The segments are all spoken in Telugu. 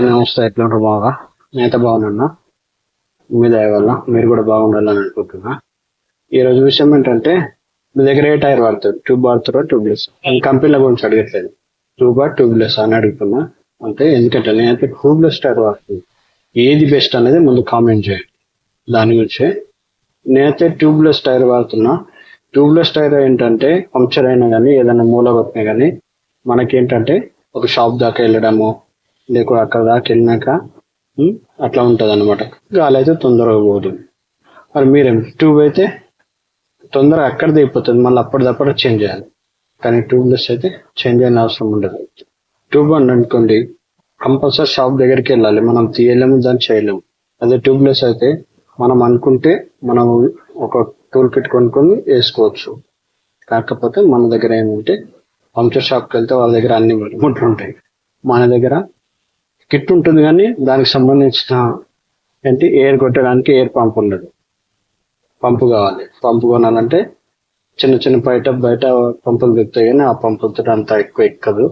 నమస్తే, ఎట్లా ఉంటారు? బాగా నేత బాగున్నా. మీ దయ వల్ల మీరు కూడా బాగుండాలని అనుకుంటున్నా. ఈ రోజు విషయం ఏంటంటే, మీ దగ్గర ఏ టైర్ వాడతారు? ట్యూబ్ వాడతారో ట్యూబ్లెస్? కంపెనీల గురించి అడగట్లేదు, ట్యూబా ట్యూబ్లెస్ అని అడుగుతున్నా. అంటే ఎందుకంటే నేనైతే ట్యూబ్లెస్ టైర్ వాడుతుంది. ఏది బెస్ట్ అనేది ముందు కామెంట్ చేయండి. దాని గురించి నేనైతే ట్యూబ్లెస్ టైర్ వాడుతున్నా. ట్యూబ్లెస్ టైర్ ఏంటంటే పంక్చర్ అయినా కానీ ఏదైనా మూల కొట్టినా కానీ మనకేంటంటే ఒక షాప్ దాకా వెళ్ళడము, లేకపోతే అక్కడ దాకా వెళ్ళినాక అట్లా ఉంటుంది అనమాట. గాలి అయితే తొందరగా పోతుంది. మరి మీరేం ట్యూబ్ అయితే తొందరగా అక్కడ దిగిపోతుంది, మళ్ళీ అప్పటిదప్పుడు చేంజ్ చేయాలి. కానీ ట్యూబ్లెస్ అయితే చేంజ్ అయిన అవసరం ఉండదు. ట్యూబ్ అని అనుకోండి, కంపల్సరీ షాప్ దగ్గరికి వెళ్ళాలి, మనం తీయలేము, దాన్ని చేయలేము. అదే ట్యూబ్లెస్ అయితే మనం అనుకుంటే మనం ఒక టూల్ కిట్ కొనుక్కొని వేసుకోవచ్చు. కాకపోతే మన దగ్గర ఏమంటే పంక్చర్ షాప్కి వెళ్తే వాళ్ళ దగ్గర అన్ని ముట్లు ఉంటాయి. మన దగ్గర కిట్ ఉంటుంది కానీ దానికి సంబంధించిన ఏంటి ఎయిర్ కొట్టడానికి ఎయిర్ పంప్ ఉండదు. పంపు కావాలి. పంపు కొనాలంటే చిన్న చిన్న బయట పంపులు దొరుకుతాయి కానీ ఆ పంపులతో అంత ఎక్కువ ఎక్కదు.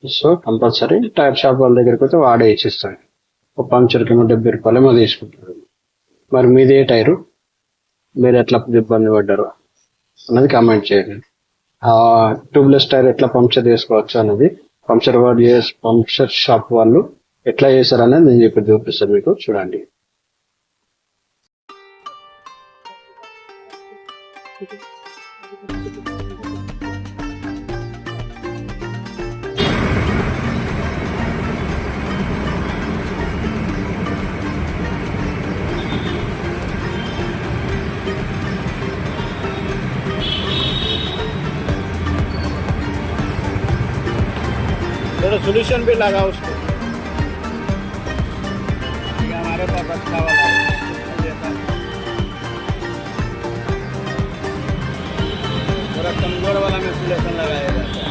సో కంపల్సరీ టైర్ షాప్ వాళ్ళ దగ్గరికి పోతే వాడే ఇచ్చిస్తాడు. ఒక పంక్చర్కి ఏమో 70 రూపాయలు ఏమో తీసుకుంటారు. మరి మీదే టైరు, మీరు ఎట్లా ఇబ్బంది పడ్డారు అన్నది కామెంట్ చేయండి. ఆ ట్యూబ్లెస్ టైర్ ఎట్లా పంక్చర్ చేసుకోవచ్చు అనేది పంక్చర్ షాప్ వాళ్ళు ఎట్లా చేశారు అనేది నేను ఇప్పుడు చూపిస్తాను మీకు, చూడండి. थोड़ा सोल्यूशन भी लगा उसको, ये हमारे पास अच्छा वाला है, थोड़ा कमजोर वाला में सोल्यूशन लगाया जाता है।